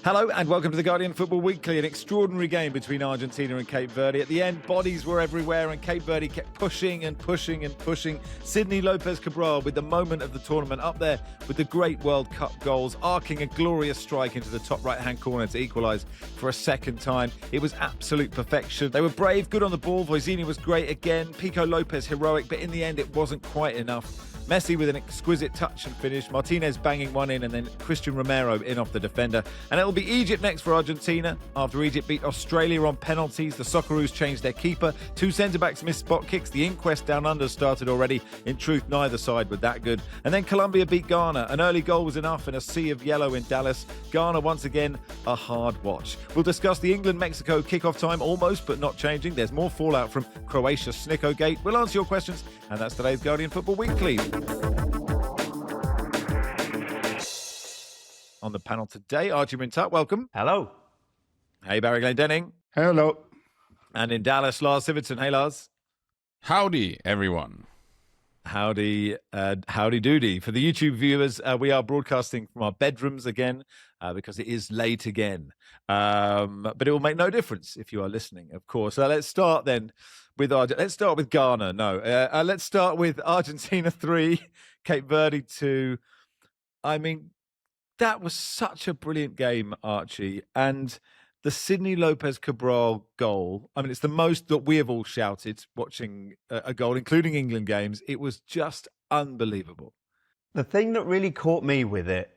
Hello and welcome to the Guardian Football Weekly, an extraordinary game between Argentina and Cape Verde. At the end, bodies were everywhere and Cape Verde kept pushing and pushing and pushing. Sydney Lopes Cabral with the moment of the tournament up there with the great World Cup goals, arcing a glorious strike into the top right-hand corner to equalise for a second time. It was absolute perfection. They were brave, good on the ball. Voisini was great again. Pico Lopez heroic, but in the end it wasn't quite enough. Messi with an exquisite touch and finish, Martinez banging one in, and then Christian Romero in off the defender. And it'll be Egypt next for Argentina. After Egypt beat Australia on penalties, the Socceroos changed their keeper. Two centre-backs missed spot kicks. The inquest down under started already. In truth, neither side were that good. And then Colombia beat Ghana. An early goal was enough in a sea of yellow in Dallas. Ghana, once again, a hard watch. We'll discuss the England-Mexico kickoff time, almost but not changing. There's more fallout from Croatia Snicko-gate. We'll answer your questions, and that's today's Guardian Football Weekly. On the panel today, Archie Rhind-Tutt, welcome. Hello. Hey, Barry Glendenning. Hello. And in Dallas, Lars Sivertsen. Hey, Lars. Howdy, everyone. Howdy doody. For the YouTube viewers, we are broadcasting from our bedrooms again because it is late again. But it will make no difference if you are listening, of course. Let's start then with Ghana. Let's start with Argentina 3, Cape Verde 2. I mean, that was such a brilliant game, Archie. And the Sydney Lopes Cabral goal, I mean, it's the most that we have all shouted watching a goal, including England games. It was just unbelievable. The thing that really caught me with it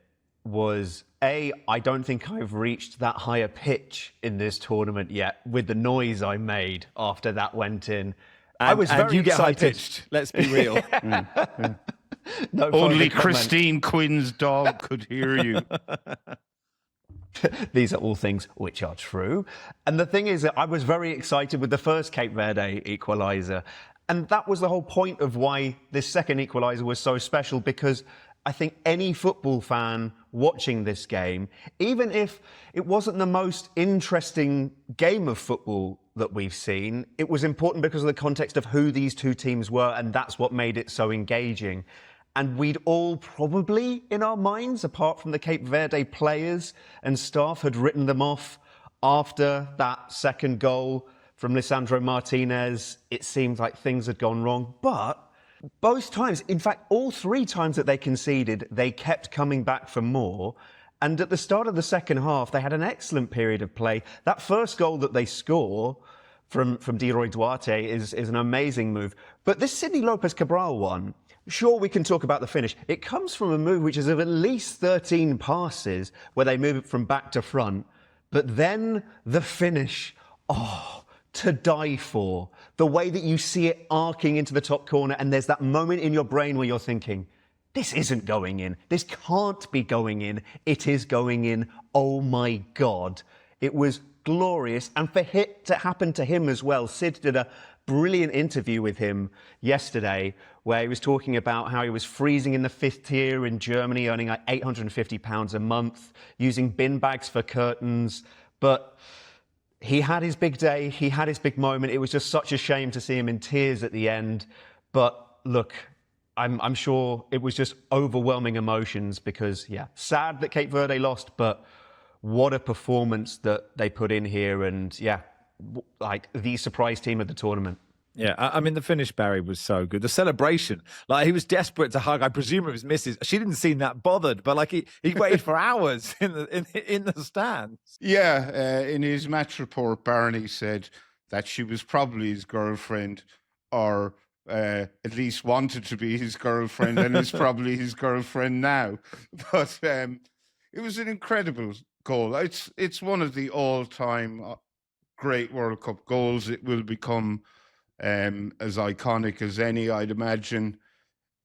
was, I don't think I've reached that higher pitch in this tournament yet with the noise I made after that went in. I was very excited. Get high-pitched, let's be real. No, only Christine Quinn's dog could hear you. These are all things which are true. And the thing is that I was very excited with the first Cape Verde equaliser. And that was the whole point of why this second equaliser was so special, because I think any football fan watching this game, even if it wasn't the most interesting game of football that we've seen, it was important because of the context of who these two teams were, and that's what made it so engaging. And we'd all probably, in our minds, apart from the Cape Verde players and staff, had written them off after that second goal from Lisandro Martinez. It seemed like things had gone wrong. But both times, in fact, all three times that they conceded, they kept coming back for more. And at the start of the second half, they had an excellent period of play. That first goal that they score from Diroy Duarte is an amazing move. But this Sydney Lopes Cabral one, sure, we can talk about the finish. It comes from a move which is of at least 13 passes where they move it from back to front. But then the finish, to die for. The way that you see it arcing into the top corner, and there's that moment in your brain where you're thinking, this isn't going in. This can't be going in. It is going in. Oh my God. It was glorious. And for it to happen to him as well, Sid did a brilliant interview with him yesterday where he was talking about how he was freezing in the fifth tier in Germany, earning like £850 a month, using bin bags for curtains. But he had his big day. He had his big moment. It was just such a shame to see him in tears at the end. But look, I'm sure it was just overwhelming emotions because, sad that Cape Verde lost, but what a performance that they put in here. And like the surprise team of the tournament. Yeah, I mean, the finish, Barry, was so good. The celebration, like he was desperate to hug. I presume it was Mrs. She didn't seem that bothered, but like he waited for hours in the stands. Yeah, in his match report, Barney said that she was probably his girlfriend, or at least wanted to be his girlfriend, and is probably his girlfriend now. But it was an incredible goal. It's one of the all-time great World Cup goals. It will become as iconic as any, I'd imagine.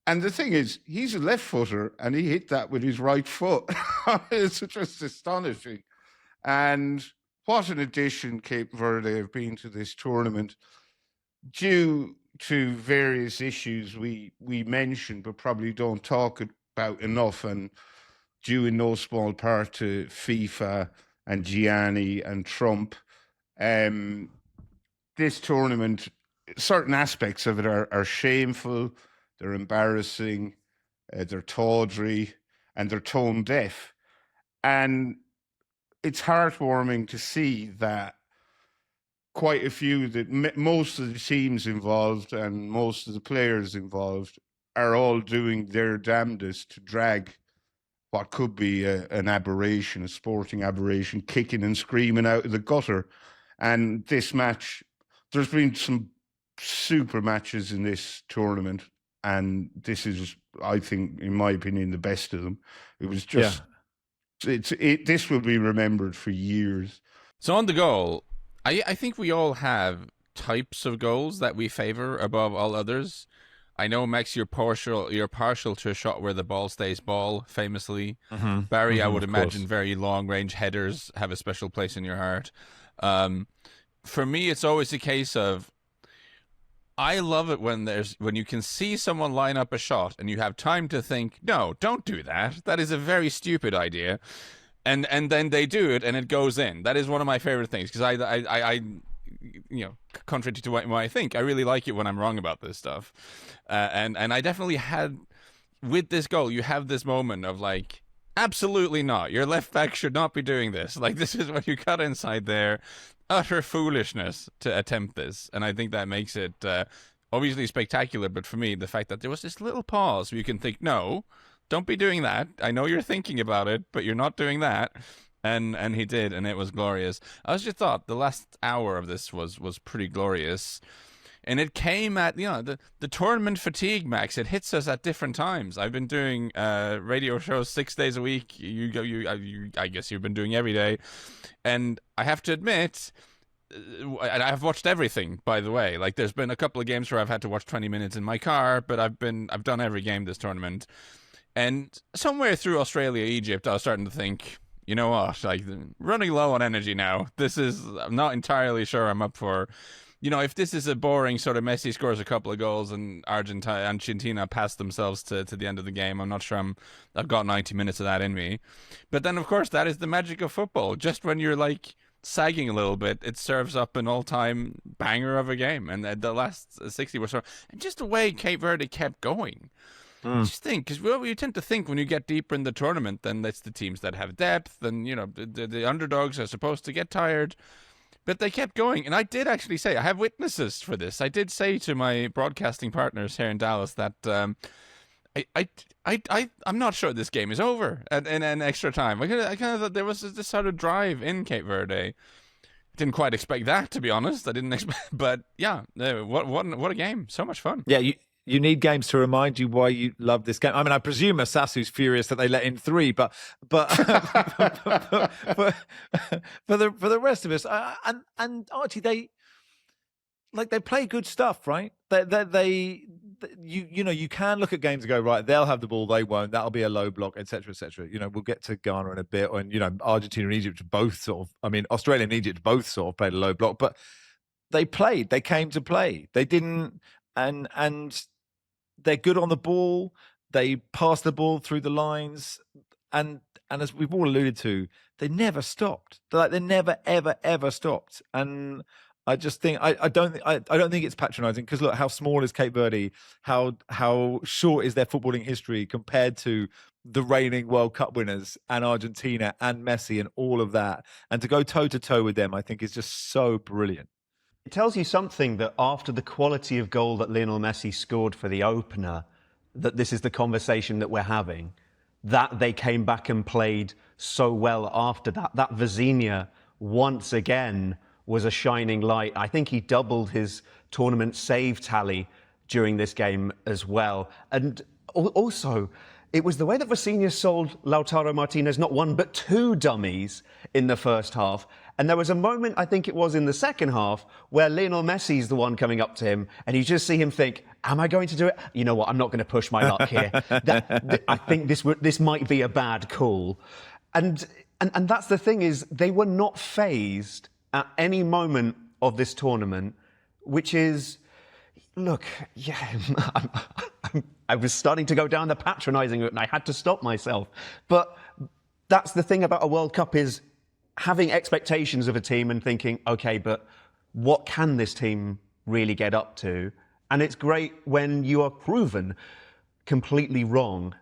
And the thing is, he's a left footer and he hit that with his right foot. It's just astonishing. And what an addition Cape Verde have been to this tournament, due to various issues we mentioned but probably don't talk about enough, and due in no small part to FIFA and Gianni and Trump. This tournament, certain aspects of it are shameful, they're embarrassing, they're tawdry, and they're tone deaf. And it's heartwarming to see that quite a few, that most of the teams involved and most of the players involved are all doing their damnedest to drag what could be an aberration, a sporting aberration, kicking and screaming out of the gutter. And this match, there's been some super matches in this tournament, and this is, I think, in my opinion, the best of them. It was just, this will be remembered for years. So on the goal, I think we all have types of goals that we favor above all others. I know, Max, you're partial to a shot where the ball stays ball, famously. Barry, I would imagine very long-range headers have a special place in your heart. For me, it's always a case of, I love it when you can see someone line up a shot and you have time to think, no, don't do that. That is a very stupid idea. And then they do it and it goes in. That is one of my favorite things, because I contrary to what I think, I really like it when I'm wrong about this stuff. And I definitely had, with this goal, you have this moment of like, absolutely not. Your left back should not be doing this. Like, this is what you got inside there. Utter foolishness to attempt this. And I think that makes it obviously spectacular. But for me, the fact that there was this little pause where you can think, no, don't be doing that. I know you're thinking about it, but you're not doing that. And he did, and it was glorious. I just thought the last hour of this was pretty glorious. And it came at, the tournament fatigue, Max. It hits us at different times. I've been doing radio shows 6 days a week. I guess you've been doing every day. And I have to admit, I've watched everything, by the way. Like, there's been a couple of games where I've had to watch 20 minutes in my car, but I've done every game this tournament. And somewhere through Australia, Egypt, I was starting to think, you know what, like, running low on energy now. I'm not entirely sure I'm up for, if this is a boring sort of Messi scores a couple of goals and Argentina pass themselves to the end of the game, I'm not sure I've got 90 minutes of that in me. But then, of course, that is the magic of football. Just when you're, like, sagging a little bit, it serves up an all-time banger of a game. And the last 60 or so, and just the way Cape Verde kept going. Just think, because you tend to think when you get deeper in the tournament, then that's the teams that have depth, and the underdogs are supposed to get tired, but they kept going. And I did actually say, I have witnesses for this. I did say to my broadcasting partners here in Dallas that I'm not sure this game is over in an extra time. I kind of thought there was this sort of drive in Cape Verde. Didn't quite expect that, to be honest. I didn't expect, but yeah, what a game! So much fun. Yeah, you need games to remind you why you love this game. I mean, I presume Sassu's furious that they let in 3, but for the rest of us, and Archie, they play good stuff, right? You can look at games and go, right, they'll have the ball, they won't. That'll be a low block, etc., etc. We'll get to Ghana in a bit, and Argentina and Egypt both Australia and Egypt both sort of played a low block, but they came to play. They didn't, and they're good on the ball. They pass the ball through the lines, and as we've all alluded to, they never stopped. They never ever stopped. And I just think I don't think it's patronising, because look how small is Cape Verde, how short is their footballing history compared to the reigning World Cup winners and Argentina and Messi and all of that, and to go toe to toe with them, I think is just so brilliant. It tells you something that after the quality of goal that Lionel Messi scored for the opener, that this is the conversation that we're having, that they came back and played so well after that. That Vizinha, once again, was a shining light. I think he doubled his tournament save tally during this game as well. And also, it was the way that Vizinha sold Lautaro Martinez not one but 2 dummies in the first half. And there was a moment, I think it was in the second half, where Lionel Messi's the one coming up to him, and you just see him think, am I going to do it? You know what, I'm not going to push my luck here. I think this might be a bad call. And that's the thing, is they were not fazed at any moment of this tournament, which is, look, yeah, I was starting to go down the patronising route, and I had to stop myself. But that's the thing about a World Cup, is having expectations of a team and thinking, okay, but what can this team really get up to? And it's great when you are proven completely wrong.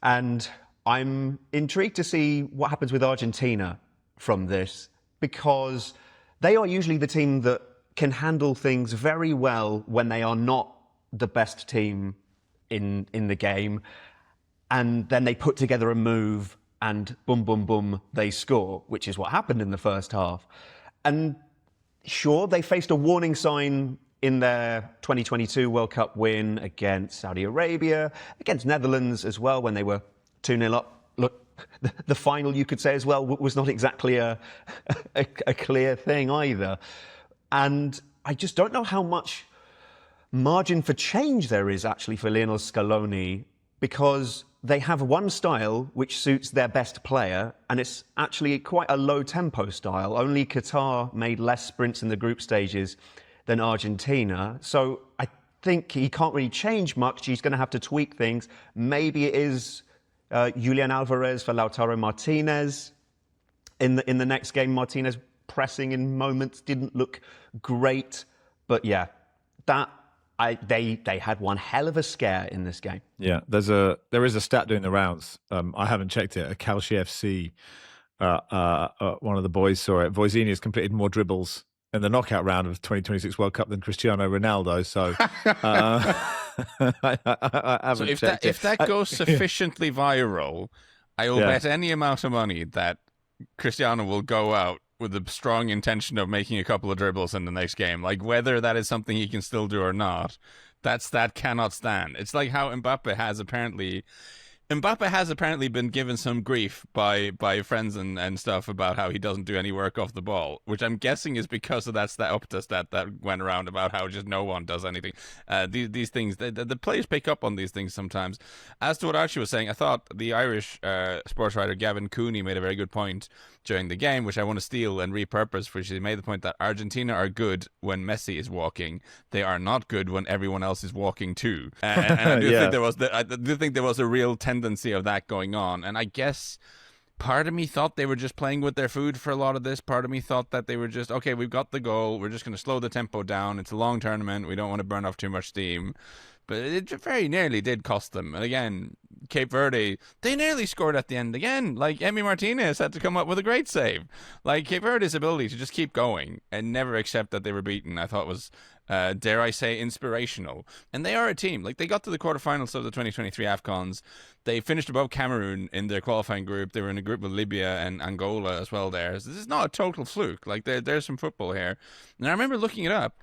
And I'm intrigued to see what happens with Argentina from this because they are usually the team that can handle things very well when they are not the best team in the game. And then they put together a move and boom, boom, boom, they score, which is what happened in the first half. And sure, they faced a warning sign in their 2022 World Cup win against Saudi Arabia, against Netherlands as well, when they were 2-0 up. Look, the final, you could say as well, was not exactly a clear thing either. And I just don't know how much margin for change there is actually for Lionel Scaloni, because they have one style which suits their best player, and it's actually quite a low-tempo style. Only Qatar made less sprints in the group stages than Argentina. So I think he can't really change much. He's going to have to tweak things. Maybe it is Julian Alvarez for Lautaro Martinez. In the next game, Martinez pressing in moments didn't look great. But yeah, they had one hell of a scare in this game. Yeah, there is a stat doing the rounds. I haven't checked it. A Calci FC, one of the boys saw it. Voisinha has completed more dribbles in the knockout round of 2026 World Cup than Cristiano Ronaldo. So, I haven't checked it. If that goes sufficiently viral, I will bet any amount of money that Cristiano will go out with the strong intention of making a couple of dribbles in the next game. Like, whether that is something he can still do or not, that cannot stand. It's like how Mbappe has apparently been given some grief by friends and stuff about how he doesn't do any work off the ball, which I'm guessing is because of that stat that went around about how just no one does anything. These things, the players pick up on these things sometimes. As to what Archie was saying, I thought the Irish sports writer Gavin Cooney made a very good point during the game, which I want to steal and repurpose, which he made the point that Argentina are good when Messi is walking. They are not good when everyone else is walking too. And I do think there was a real tendency of that going on. And I guess part of me thought they were just playing with their food for a lot of this. Part of me thought that they were just, okay, we've got the goal. We're just going to slow the tempo down. It's a long tournament. We don't want to burn off too much steam. But it very nearly did cost them. And again, Cape Verde, they nearly scored at the end again. Like, Emi Martinez had to come up with a great save. Like, Cape Verde's ability to just keep going and never accept that they were beaten, I thought was, dare I say, inspirational. And they are a team. Like, they got to the quarterfinals of the 2023 AFCONs. They finished above Cameroon in their qualifying group. They were in a group with Libya and Angola as well there. So this is not a total fluke. Like, there's some football here. And I remember looking it up.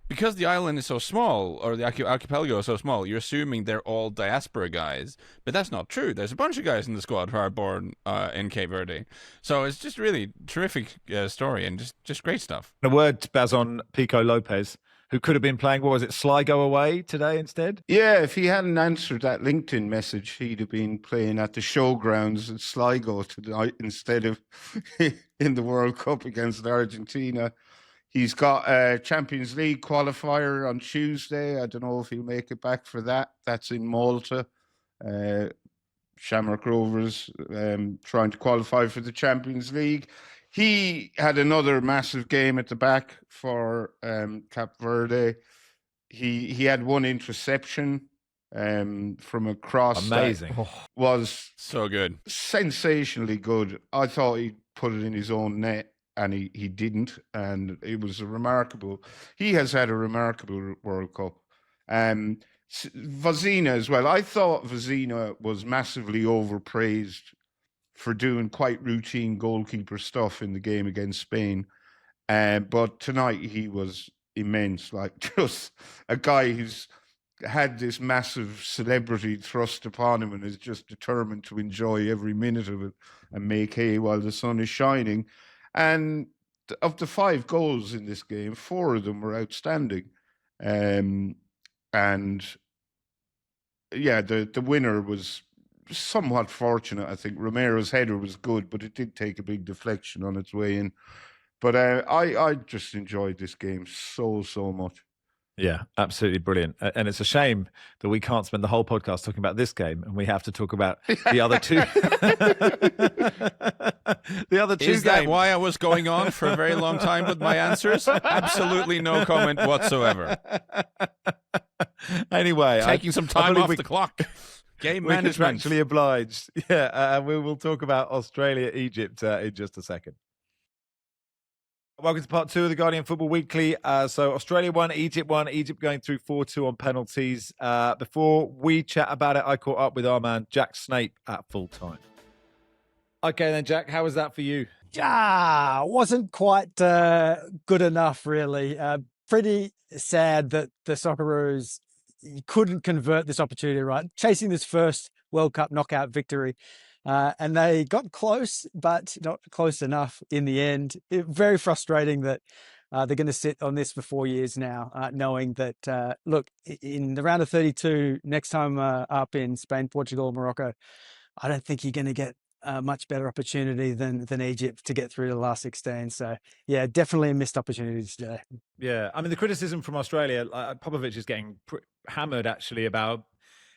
Because the island is so small, or the archipelago is so small, you're assuming they're all diaspora guys. But that's not true. There's a bunch of guys in the squad who are born in Cape Verde. So it's just really terrific story and just great stuff. A word, Baz, on Pico Lopez, who could have been playing, what was it, Sligo away today instead? Yeah, if he hadn't answered that LinkedIn message, he'd have been playing at the showgrounds at Sligo tonight instead of in the World Cup against Argentina. He's got a Champions League qualifier on Tuesday. I don't know if he'll make it back for that. That's in Malta. Shamrock Rovers trying to qualify for the Champions League. He had another massive game at the back for Cape Verde. He had one interception from a cross. Amazing. Was so good. Sensationally good. I thought he put it in his own net. And he didn't, and it was he has had a remarkable World Cup. Voisinha as well. I thought Voisinha was massively overpraised for doing quite routine goalkeeper stuff in the game against Spain. But tonight he was immense, like just a guy who's had this massive celebrity thrust upon him and is just determined to enjoy every minute of it and make hay while the sun is shining. And of the 5 goals in this game, 4 of them were outstanding. And yeah, the winner was somewhat fortunate, I think. Romero's header was good, but it did take a big deflection on its way in. But I just enjoyed this game so much. Yeah, absolutely brilliant. And it's a shame that we can't spend the whole podcast talking about this game and we have to talk about the other two. The other two Is that why I was going on for a very long time with my answers? Absolutely no comment whatsoever. Anyway, taking some time off the clock. Game management. We're contractually obliged. Yeah, and we will talk about Australia, Egypt in just a second. Welcome to part 2 of the Guardian Football Weekly. So Australia won, Egypt going through 4-2 on penalties. Before we chat about it, I caught up with our man Jack Snape at full time. Okay then, Jack, how was that for you? Wasn't quite good enough, really. Pretty sad that the Socceroos couldn't convert this opportunity, right? Chasing this first World Cup knockout victory. And they got close, but not close enough in the end. Very frustrating that they're going to sit on this for 4 years now, knowing that, look, in the round of 32, next time up in Spain, Portugal, Morocco, I don't think you're going to get a much better opportunity than Egypt to get through the last 16. So, yeah, definitely a missed opportunity today. Yeah, I mean, the criticism from Australia, Popovic is getting hammered, actually, about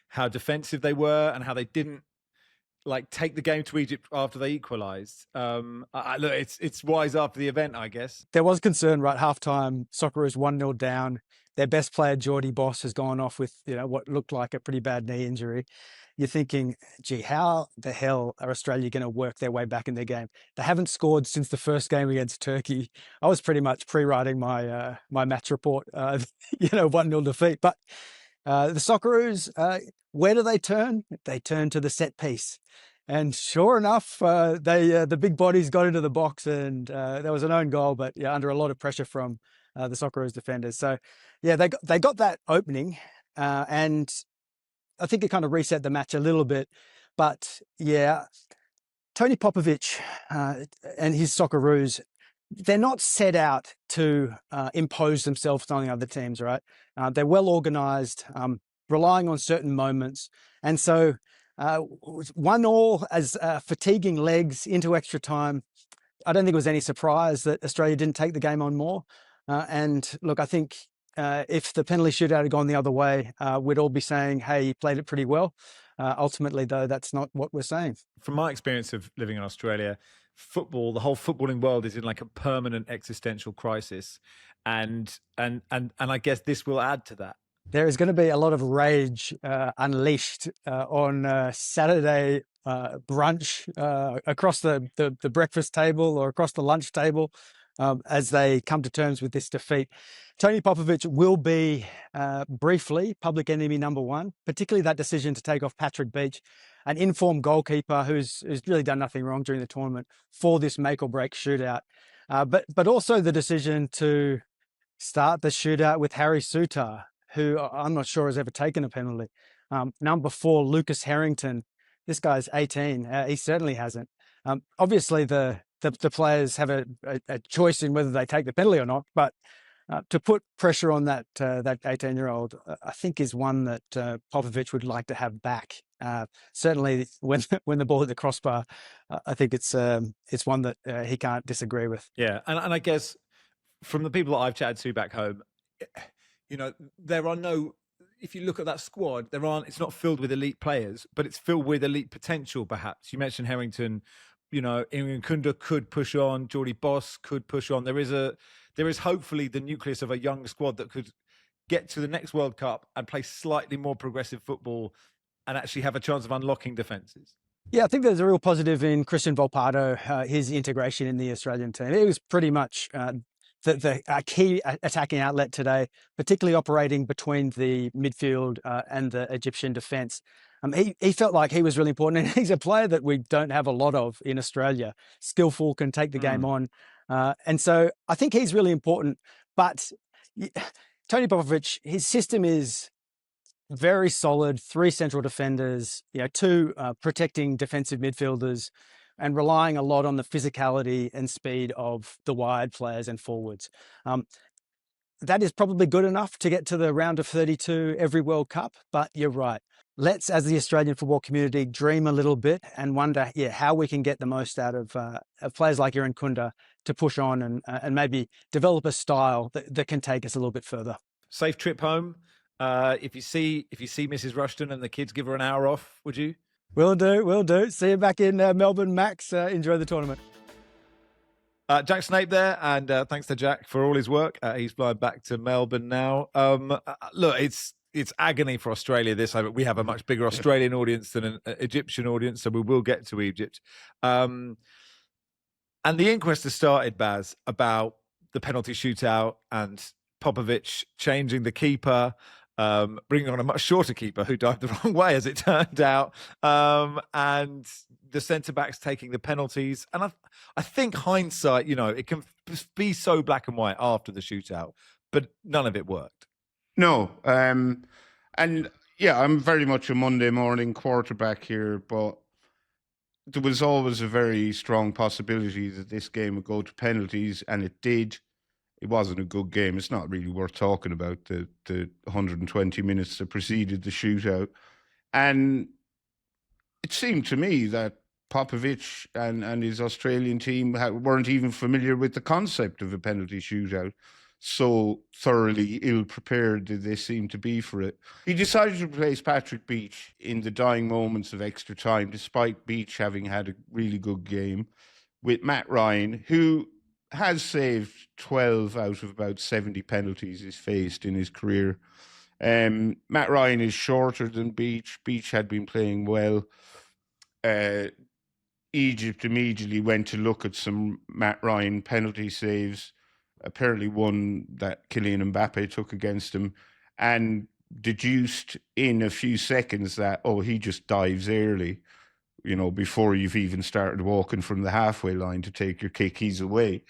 how defensive they were and how they didn't take the game to Egypt after they equalised. Look, it's wise after the event, I guess. There was concern, right? Halftime, Socceroos 1-0 down. Their best player, Geordie Boss, has gone off with what looked like a pretty bad knee injury. You're thinking, gee, how the hell are Australia going to work their way back in their game? They haven't scored since the first game against Turkey. I was pretty much pre-writing my my match report, 1-0 defeat. But the Socceroos, where do they turn? They turn to the set piece. And sure enough, the big bodies got into the box, and there was an own goal, but under a lot of pressure from the Socceroos defenders. So, yeah, they got that opening, and I think it kind of reset the match a little bit. But yeah, Tony Popovic and his Socceroos, they're not set out to impose themselves on the other teams, right? They're well organised, relying on certain moments, and so 1-1 as fatiguing legs into extra time. I don't think it was any surprise that Australia didn't take the game on more. And look, I think if the penalty shootout had gone the other way, we'd all be saying, hey, he played it pretty well. Ultimately, though, that's not what we're saying. From my experience of living in Australia, football, the whole footballing world is in a permanent existential crisis. And I guess this will add to that. There is going to be a lot of rage unleashed on Saturday brunch across the breakfast table or across the lunch table as they come to terms with this defeat. Tony Popovic will be briefly public enemy number one, particularly that decision to take off Patrick Beach, an informed goalkeeper who's really done nothing wrong during the tournament, for this make or break shootout. But also the decision to start the shootout with Harry Souttar, who I'm not sure has ever taken a penalty. Number 4, Lucas Harrington. This guy's 18. He certainly hasn't. Obviously, the players have a choice in whether they take the penalty or not. But to put pressure on that 18-year-old, I think is one that Popovic would like to have back. Certainly, when the ball hit the crossbar, I think it's one that he can't disagree with. Yeah, and I guess from the people that I've chatted to back home, there are no, if you look at that squad, it's not filled with elite players, but it's filled with elite potential, perhaps. You mentioned Harrington, Nkunda could push on, Geordie Boss could push on. There is hopefully the nucleus of a young squad that could get to the next World Cup and play slightly more progressive football and actually have a chance of unlocking defences. Yeah, I think there's a real positive in Christian Volpato, his integration in the Australian team. It was pretty much the key attacking outlet today, particularly operating between the midfield and the Egyptian defence. He felt like he was really important, and he's a player that we don't have a lot of in Australia. Skillful, can take the game on. And so I think he's really important. But Tony Popovic, his system is very solid, 3 central defenders, 2 protecting defensive midfielders, and relying a lot on the physicality and speed of the wide players and forwards. That is probably good enough to get to the round of 32 every World Cup, but you're right. Let's, as the Australian football community, dream a little bit and wonder, how we can get the most out of players like Nkunda to push on and maybe develop a style that can take us a little bit further. Safe trip home. If you see Mrs. Rushden and the kids, give her an hour off, would you? Will do. See you back in Melbourne, Max. Enjoy the tournament. Jack Snape there, and thanks to Jack for all his work. He's flying back to Melbourne now. Look, it's agony for Australia. We have a much bigger Australian audience than an Egyptian audience, so we will get to Egypt. And the inquest has started, Baz, about the penalty shootout and Popovic changing the keeper, bringing on a much shorter keeper who dived the wrong way, as it turned out, and the centre-backs taking the penalties. And I think hindsight, it can be so black and white after the shootout, but none of it worked. No. And yeah, I'm very much a Monday morning quarterback here, but there was always a very strong possibility that this game would go to penalties, and it did. It wasn't a good game. It's not really worth talking about, the 120 minutes that preceded the shootout. And it seemed to me that Popovic and his Australian team weren't even familiar with the concept of a penalty shootout. So thoroughly ill-prepared did they seem to be for it. He decided to replace Patrick Beach in the dying moments of extra time, despite Beach having had a really good game, with Matt Ryan, who has saved 12 out of about 70 penalties he's faced in his career. Matt Ryan is shorter than Beach. Beach had been playing well. Egypt immediately went to look at some Matt Ryan penalty saves, apparently one that Kylian Mbappe took against him, and deduced in a few seconds that, he just dives early. Before you've even started walking from the halfway line to take your kick, he's away.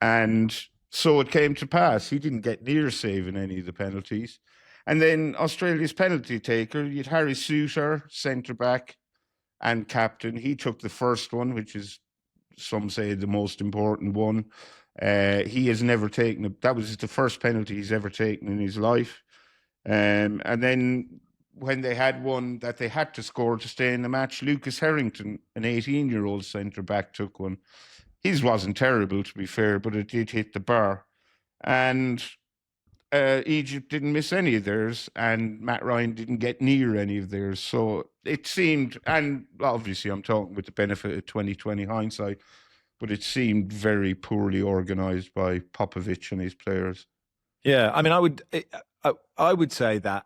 And so it came to pass. He didn't get near saving any of the penalties. And then Australia's penalty taker, you had Harry Souttar, centre-back and captain. He took the first one, which is, some say, the most important one. He has never taken that was the first penalty he's ever taken in his life. And then when they had one that they had to score to stay in the match, Lucas Harrington, an 18-year-old centre-back, took one. His wasn't terrible, to be fair, but it did hit the bar. And Egypt didn't miss any of theirs, and Matt Ryan didn't get near any of theirs. So it seemed, and obviously I'm talking with the benefit of 2020 hindsight, but it seemed very poorly organised by Popovic and his players. Yeah, I mean, I would say that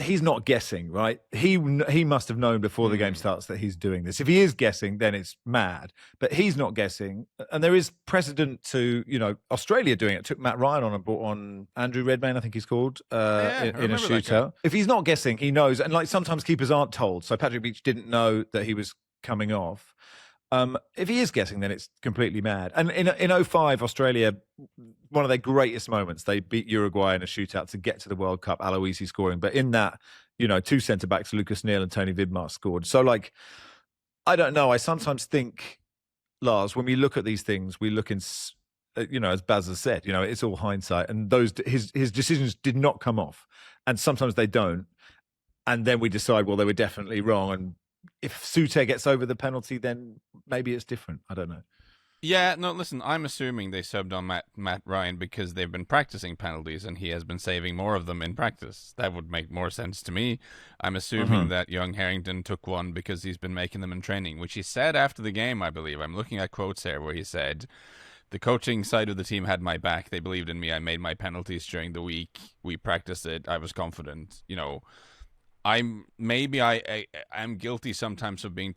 he's not guessing, right? He must have known before the game starts that he's doing this. If he is guessing, then it's mad. But he's not guessing, and there is precedent to Australia doing it. It took Matt Ryan on Andrew Redmayne, I think he's called, in a shootout. If he's not guessing, he knows. And sometimes keepers aren't told. So Patrick Beach didn't know that he was coming off. If he is guessing, then it's completely mad. And in 2005, Australia, one of their greatest moments, they beat Uruguay in a shootout to get to the World Cup, Aloisi scoring. But in that, two centre-backs, Lucas Neal and Tony Vidmar, scored. So, I don't know. I sometimes think, Lars, when we look at these things, we look in, as Baz has said, it's all hindsight. And his decisions did not come off. And sometimes they don't. And then we decide, well, they were definitely wrong. And if Souttar gets over the penalty, then maybe it's different. I don't know. Yeah, no, listen, I'm assuming they subbed on Matt Ryan because they've been practicing penalties and he has been saving more of them in practice. That would make more sense to me. I'm assuming that young Harrington took one because he's been making them in training, which he said after the game, I believe. I'm looking at quotes here where he said, the coaching side of the team had my back. They believed in me. I made my penalties during the week. We practiced it. I was confident, I'm guilty sometimes of being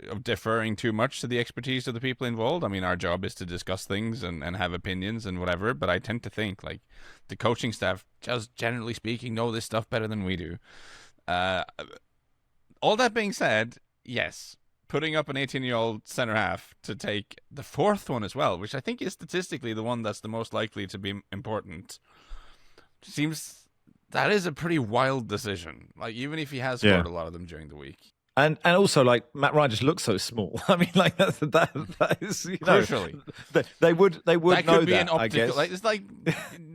of deferring too much to the expertise of the people involved. I mean, our job is to discuss things and have opinions and whatever, but I tend to think the coaching staff, just generally speaking, know this stuff better than we do. All that being said, yes, putting up an 18-year-old centre half to take the fourth one as well, which I think is statistically the one that's the most likely to be important, seems. That is a pretty wild decision. Even if he has scored a lot of them during the week. And also, Matt Ryan just looks so small. I mean, that is, crucially. They would that know could be that, an optical, I guess. it's like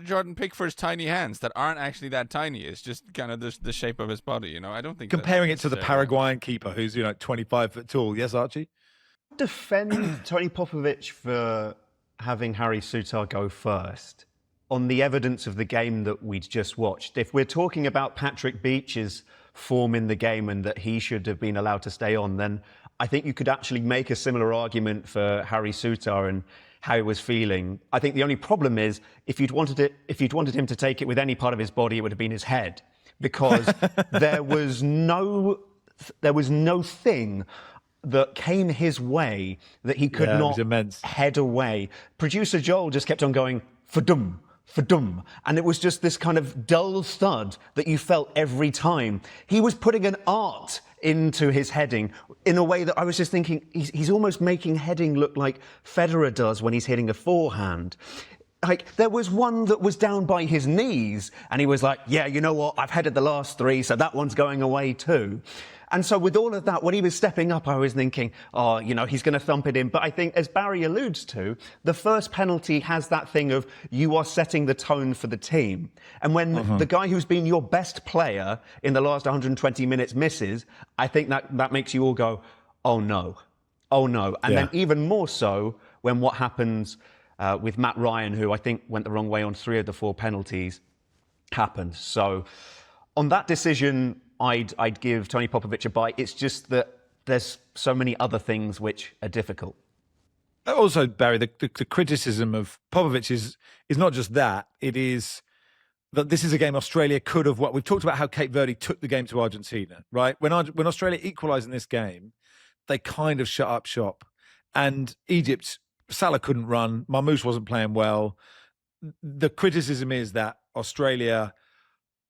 Jordan Pickford's tiny hands that aren't actually that tiny. It's just kind of the shape of his body, I don't think... Comparing it to the Paraguayan keeper who's, 25 foot tall. Yes, Archie? Defend Tony Popovic for having Harry Souttar go first. On the evidence of the game that we'd just watched, if we're talking about Patrick Beach's form in the game and that he should have been allowed to stay on, then I think you could actually make a similar argument for Harry Souttar and how he was feeling. I think the only problem is if you'd wanted him to take it with any part of his body, it would have been his head, because there was no thing that came his way that he could Yeah, it not was immense. head away. Producer Joel just kept on going, fadum, fadum. And it was just this kind of dull thud that you felt every time. He was putting an art into his heading in a way that I was just thinking, he's almost making heading look like Federer does when he's hitting a forehand. Like, there was one that was down by his knees, and he was like, yeah, you know what, I've headed the last three, so that one's going away too. And so with all of that, when he was stepping up, I was thinking, oh, you know, he's going to thump it in. But I think, as Barry alludes to, the first penalty has that thing of you are setting the tone for the team. And when the guy who's been your best player in the last 120 minutes misses, I think that makes you all go, oh, no. Oh, no. And then even more so when what happens with Matt Ryan, who I think went the wrong way on 3 of the 4 penalties, happened. So on that decision, I'd give Tony Popovic a bye. It's just that there's so many other things which are difficult. Also, Barry, the criticism of Popovic is not just that. It is that this is a game Australia could have won. We've talked about how Cape Verde took the game to Argentina, right? When Australia equalised in this game, they kind of shut up shop. And Egypt, Salah couldn't run. Marmoush wasn't playing well. The criticism is that Australia,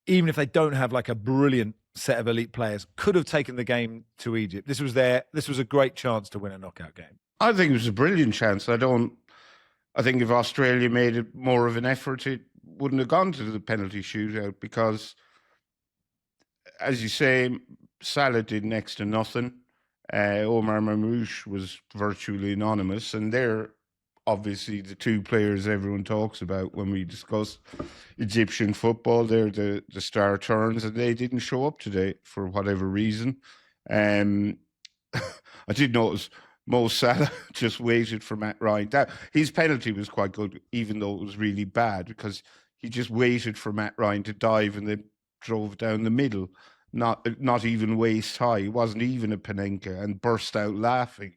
even if they don't have like a brilliant set of elite players, could have taken the game to Egypt. This was a great chance to win a knockout game. I think it was a brilliant chance. I think if Australia made it more of an effort, it wouldn't have gone to the penalty shootout because, as you say, Salah did next to nothing. Omar Marmoush was virtually anonymous, and they're obviously the 2 players everyone talks about when we discuss Egyptian football. They're the star turns, and they didn't show up today for whatever reason. I did notice Mo Salah just waited for Matt Ryan. His penalty was quite good, even though it was really bad, because he just waited for Matt Ryan to dive and then drove down the middle. Not even waist high. It wasn't even a Panenka, and burst out laughing.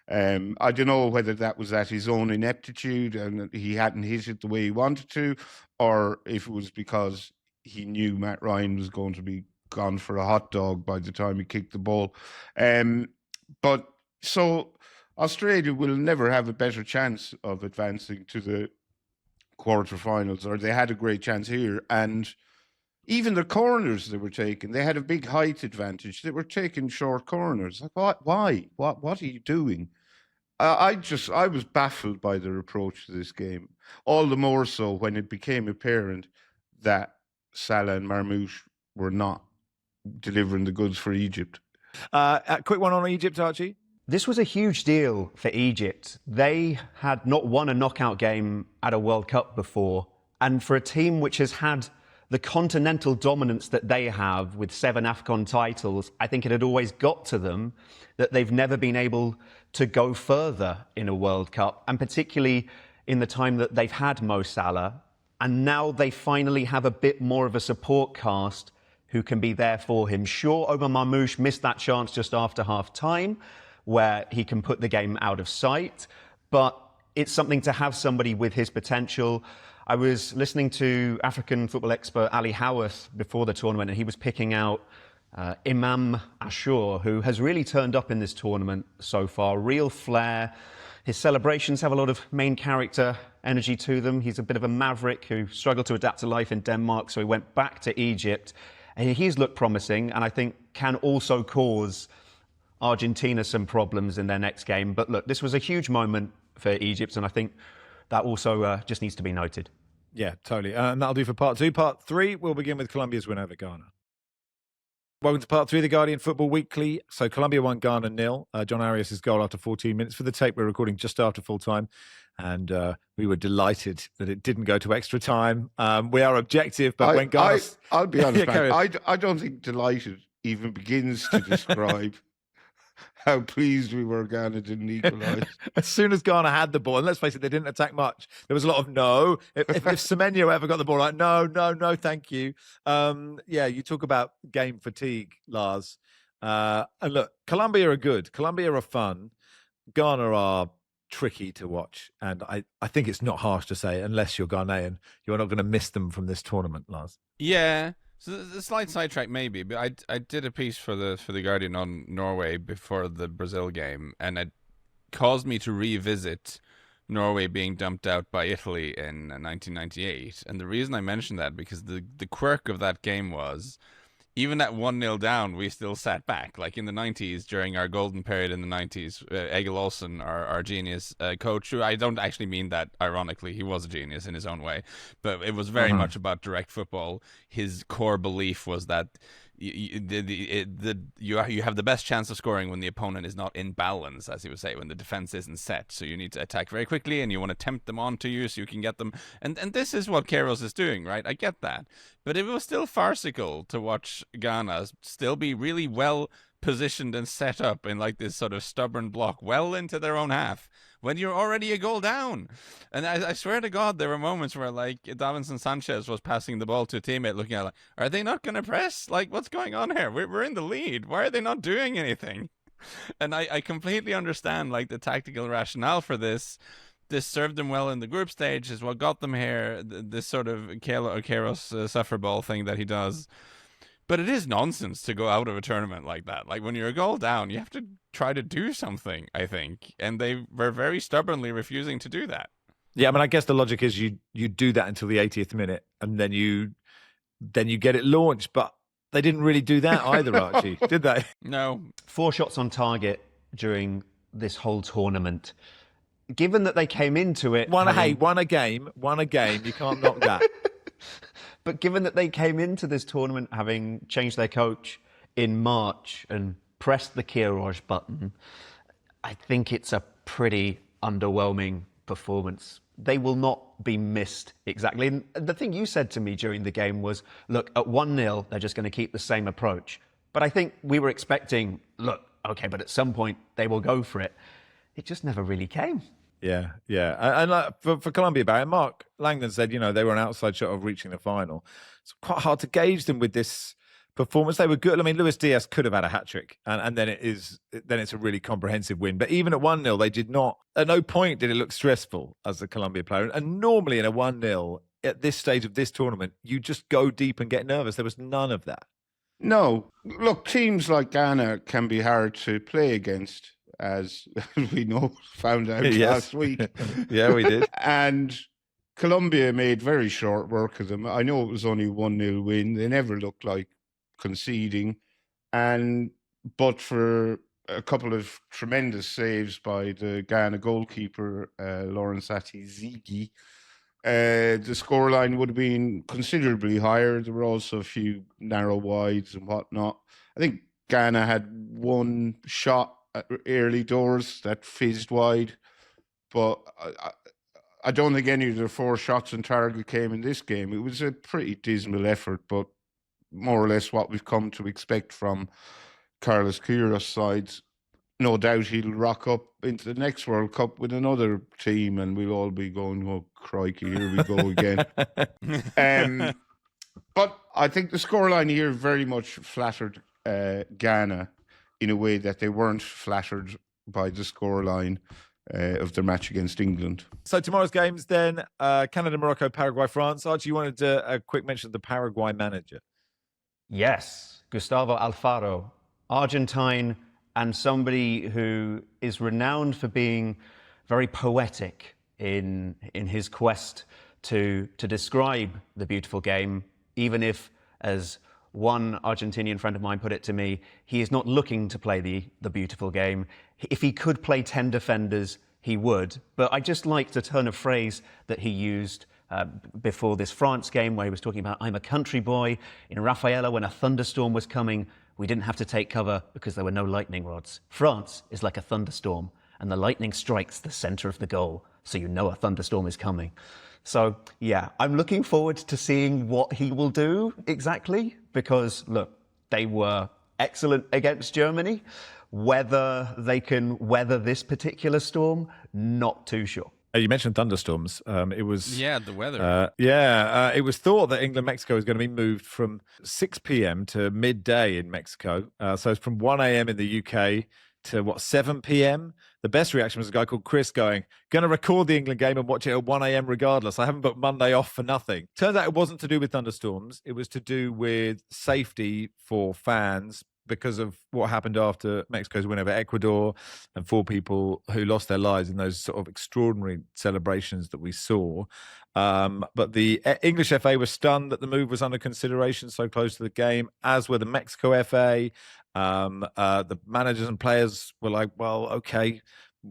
I don't know whether that was at his own ineptitude and he hadn't hit it the way he wanted to, or if it was because he knew Matt Ryan was going to be gone for a hot dog by the time he kicked the ball. But so Australia will never have a better chance of advancing to the quarterfinals, or they had a great chance here. And even the corners they were taking, they had a big height advantage. They were taking short corners. Like, why? What are you doing? I was baffled by their approach to this game. All the more so when it became apparent that Salah and Marmoush were not delivering the goods for Egypt. A quick one on Egypt, Archie. This was a huge deal for Egypt. They had not won a knockout game at a World Cup before. And for a team which has had the continental dominance that they have with 7 AFCON titles, I think it had always got to them that they've never been able to go further in a World Cup, and particularly in the time that they've had Mo Salah. And now they finally have a bit more of a support cast who can be there for him. Sure, Omar Marmoush missed that chance just after half-time where he can put the game out of sight, but it's something to have somebody with his potential. I was listening to African football expert Ali Howarth before the tournament, and he was picking out Imam Ashur, who has really turned up in this tournament so far. Real flair. His celebrations have a lot of main character energy to them. He's a bit of a maverick who struggled to adapt to life in Denmark, so he went back to Egypt. And he's looked promising, and I think can also cause Argentina some problems in their next game. But look, this was a huge moment for Egypt, and I think that also just needs to be noted. Yeah, totally. And that'll do for part 2. Part 3, we'll begin with Colombia's win over Ghana. Welcome to part 3 of the Guardian Football Weekly. So Colombia won, Ghana 0. John Arias' goal after 14 minutes. For the tape, we're recording just after full time. And we were delighted that it didn't go to extra time. We are objective, but when Ghana... I'll be honest, Yeah, man, I don't think delighted even begins to describe how pleased we were Ghana didn't equalise. As soon as Ghana had the ball, and let's face it, they didn't attack much. There was a lot of no. If Semenyo ever got the ball, like, no, thank you. Yeah, you talk about game fatigue, Lars. And look, Colombia are good. Colombia are fun. Ghana are tricky to watch. And I think it's not harsh to say, unless you're Ghanaian, you're not going to miss them from this tournament, Lars. Yeah. So the slight sidetrack maybe, but I did a piece for the Guardian on Norway before the Brazil game, and it caused me to revisit Norway being dumped out by Italy in 1998. And the reason I mentioned that because the quirk of that game was, even at 1-0 down, we still sat back. Like in the 90s, during our golden period in the 90s, Egil Olsen, our genius coach, who I don't actually mean that ironically, he was a genius in his own way, but it was very much about direct football. His core belief was that you have the best chance of scoring when the opponent is not in balance, as he would say, when the defense isn't set. So you need to attack very quickly, and you want to tempt them onto you so you can get them. And this is what Queiroz is doing, right? I get that, but it was still farcical to watch Ghana still be really well positioned and set up in like this sort of stubborn block well into their own half when you're already a goal down. And I swear to God, there were moments where like Davinson Sanchez was passing the ball to a teammate looking at like, are they not going to press? Like, what's going on here? We're in the lead. Why are they not doing anything? And I completely understand like the tactical rationale for this. This served them well in the group stage, is what got them here. This sort of Queiroz suffer ball thing that he does. But it is nonsense to go out of a tournament like that. Like when you're a goal down, you have to try to do something, I think. And they were very stubbornly refusing to do that. Yeah, I mean, I guess the logic is you do that until the 80th minute, and then you get it launched. But they didn't really do that either, Archie, did they? No. 4 shots on target during this whole tournament. Given that they came into it... Won a game. You can't knock that. But given that they came into this tournament having changed their coach in March and pressed the Queiroz button, I think it's a pretty underwhelming performance. They will not be missed exactly. And the thing you said to me during the game was, look, at 1-0, they're just going to keep the same approach. But I think we were expecting, look, okay, but at some point they will go for it. It just never really came. Yeah. And for Colombia, Barry, Mark Langdon said, they were an outside shot of reaching the final. It's quite hard to gauge them with this performance. They were good. I mean, Luis Diaz could have had a hat-trick, and then it's a really comprehensive win. But even at 1-0, they did not, at no point did it look stressful as the Colombia player. And normally in a 1-0, at this stage of this tournament, you just go deep and get nervous. There was none of that. No. Look, teams like Ghana can be hard to play against, as we found out last week. Yeah, we did. And Colombia made very short work of them. I know it was only 1-0 win. They never looked like conceding. But for a couple of tremendous saves by the Ghana goalkeeper, Lawrence Atizigi, the scoreline would have been considerably higher. There were also a few narrow wides and whatnot. I think Ghana had one shot at early doors that fizzed wide, but I don't think any of the 4 shots on target came in this game. It was a pretty dismal effort, but more or less what we've come to expect from Carlos Queiroz sides. No doubt he'll rock up into the next World Cup with another team, and we'll all be going, oh, crikey, here we go again. But I think the scoreline here very much flattered Ghana in a way that they weren't flattered by the scoreline of their match against England. So tomorrow's games then, Canada, Morocco, Paraguay, France. Archie, you wanted a quick mention of the Paraguay manager. Yes, Gustavo Alfaro, Argentine, and somebody who is renowned for being very poetic in his quest to describe the beautiful game, even if, as one Argentinian friend of mine put it to me, he is not looking to play the beautiful game. If he could play 10 defenders, he would. But I just liked the turn of phrase that he used before this France game, where he was talking about, I'm a country boy. In Rafaela, when a thunderstorm was coming, we didn't have to take cover because there were no lightning rods. France is like a thunderstorm, and the lightning strikes the center of the goal, so you know a thunderstorm is coming. So, yeah, I'm looking forward to seeing what he will do exactly, because, look, they were excellent against Germany. Whether they can weather this particular storm, not too sure. You mentioned thunderstorms. It was the weather. It was thought that England-Mexico is going to be moved from 6 p.m. to midday in Mexico. So it's from 1 a.m. in the UK to 7 p.m. The best reaction was a guy called Chris going, going to record the England game and watch it at 1 a.m. regardless. I haven't booked Monday off for nothing. Turns out it wasn't to do with thunderstorms. It was to do with safety for fans because of what happened after Mexico's win over Ecuador and 4 people who lost their lives in those sort of extraordinary celebrations that we saw. But the English FA was stunned that the move was under consideration so close to the game, as were the Mexico FA. The managers and players were like, well, okay,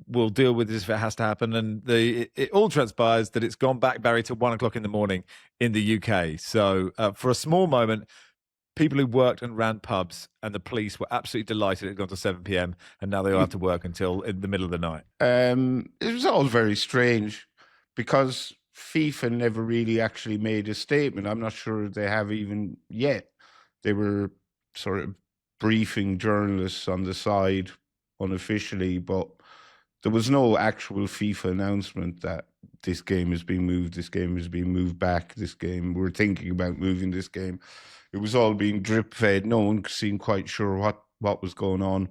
we'll deal with this if it has to happen. And it all transpires that it's gone back, Barry, to 1 o'clock in the morning in the UK. So for a small moment, people who worked and ran pubs and the police were absolutely delighted it had gone to 7 p.m. and now they all have to work until in the middle of the night. It was all very strange because FIFA never really actually made a statement. I'm not sure they have even yet. They were sort of briefing journalists on the side unofficially, but there was no actual FIFA announcement that this game is being moved, this game is being moved back, we're thinking about moving this game. It was all being drip fed. No one seemed quite sure what was going on.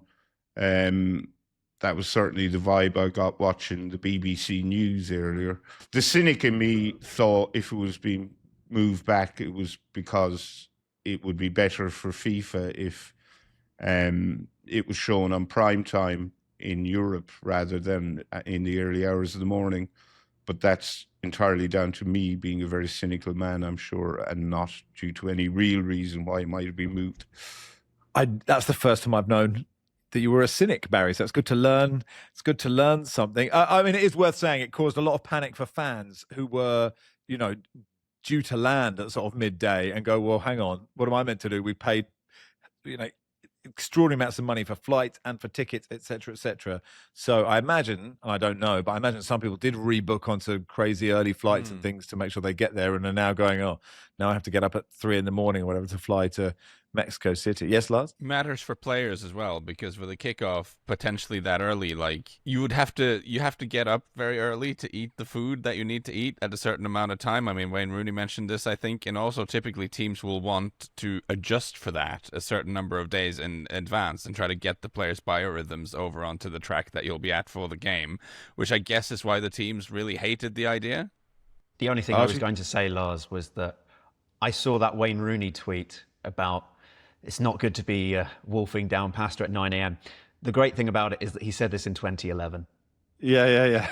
That was certainly the vibe I got watching the BBC News earlier. The cynic in me thought if it was being moved back, it was because it would be better for FIFA if it was shown on prime time in Europe rather than in the early hours of the morning. But that's entirely down to me being a very cynical man, I'm sure, and not due to any real reason why it might have been moved. That's the first time I've known that you were a cynic, Barry. So it's good to learn. It's good to learn something. I mean, it is worth saying it caused a lot of panic for fans who were, due to land at sort of midday and go, well, hang on, what am I meant to do? We paid, extraordinary amounts of money for flights and for tickets, et cetera, et cetera. So I imagine, and I don't know, but I imagine some people did rebook onto crazy early flights and things to make sure they get there and are now going, oh, now I have to get up at 3 a.m. or whatever to fly to Mexico City. Yes, Lars? Matters for players as well, because for the kickoff, potentially that early, like you have to get up very early to eat the food that you need to eat at a certain amount of time. I mean, Wayne Rooney mentioned this, I think, and also typically teams will want to adjust for that a certain number of days in advance and try to get the players' biorhythms over onto the track that you'll be at for the game, which I guess is why the teams really hated the idea. The only thing I was going to say, Lars, was that I saw that Wayne Rooney tweet about it's not good to be wolfing down pasta at 9 a.m. The great thing about it is that he said this in 2011. Yeah.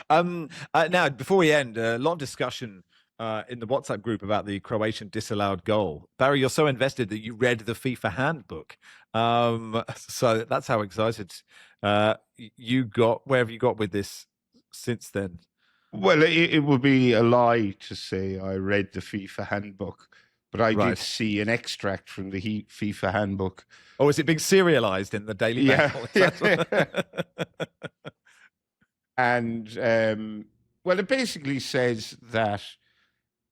Now, before we end, a lot of discussion in the WhatsApp group about the Croatian disallowed goal. Barry, you're so invested that you read the FIFA handbook. So that's how excited you got. Where have you got with this since then? Well, it would be a lie to say I read the FIFA handbook, but I did see an extract from the FIFA handbook. Oh, is it being serialized in the Daily Mail? Yeah. And, well, it basically says that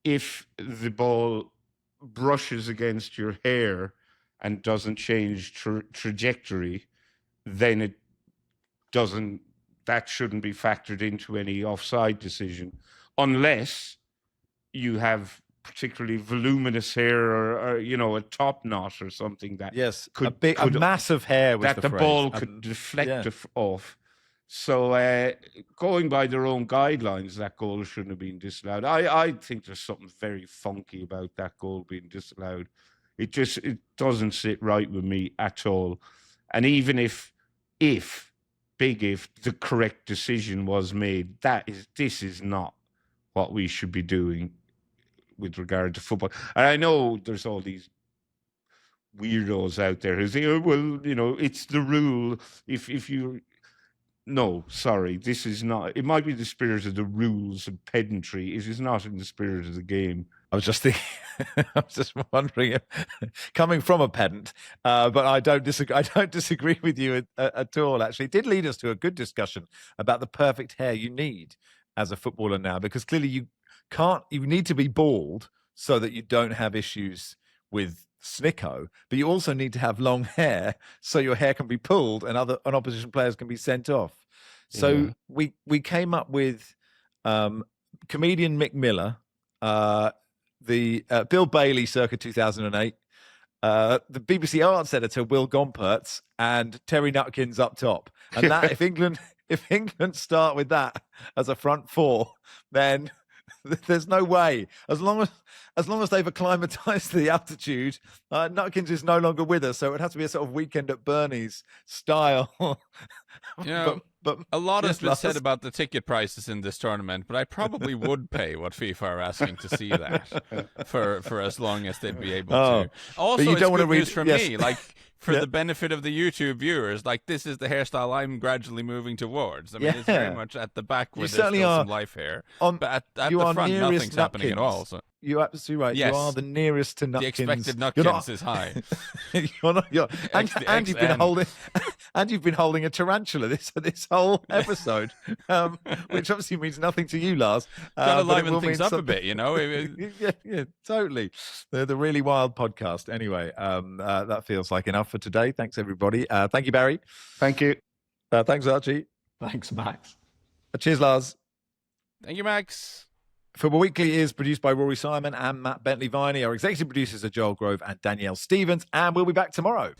if the ball brushes against your hair and doesn't change trajectory, then it doesn't, that shouldn't be factored into any offside decision, unless you have particularly voluminous hair or a top knot or something that a massive hair was that the phrase. ball could deflect off. So going by their own guidelines, that goal shouldn't have been disallowed. I think there's something very funky about that goal being disallowed. It doesn't sit right with me at all. And even if the correct decision was made, this is not what we should be doing with regard to football. And I know there's all these weirdos out there who say, oh, well, it's the rule. No, sorry, this is not. It might be the spirit of the rules and pedantry. It is not in the spirit of the game. I was just thinking, I was just wondering, coming from a pedant, but I don't disagree with you at all, actually. It did lead us to a good discussion about the perfect hair you need as a footballer now, because clearly you need to be bald so that you don't have issues with snicko, but you also need to have long hair so your hair can be pulled and opposition players can be sent off. So we came up with comedian Mick Miller, the Bill Bailey circa 2008, the BBC Arts editor Will Gompertz and Terry Nutkins up top. And that if England start with that as a front four, then there's no way. As long as they've acclimatized to the altitude, Nutkins is no longer with us. So it would have to be a sort of weekend at Bernie's style. But a lot has yes, been Lars. said about the ticket prices in this tournament, but I probably would pay what FIFA are asking to see that for as long as they'd be able to. Also, you it's don't good want to read news for yes. me, like for the benefit of the YouTube viewers. Like this is the hairstyle I'm gradually moving towards. I mean, it's very much at the back where there's still some life hair, but at the front, nothing's happening at all. So. You're absolutely right. Yes. You are the nearest to Nutkins. The expected Nutkins is high. You've been holding a tarantula this whole episode, which obviously means nothing to you, Lars. Got to but it liven will things mean up a something- bit, you know. yeah, totally. The really wild podcast. Anyway, that feels like enough for today. Thanks, everybody. Thank you, Barry. Thank you. Thanks, Archie. Thanks, Max. Cheers, Lars. Thank you, Max. Football Weekly is produced by Rory Simon and Matt Bentley-Viney. Our executive producers are Joel Grove and Danielle Stevens, and we'll be back tomorrow.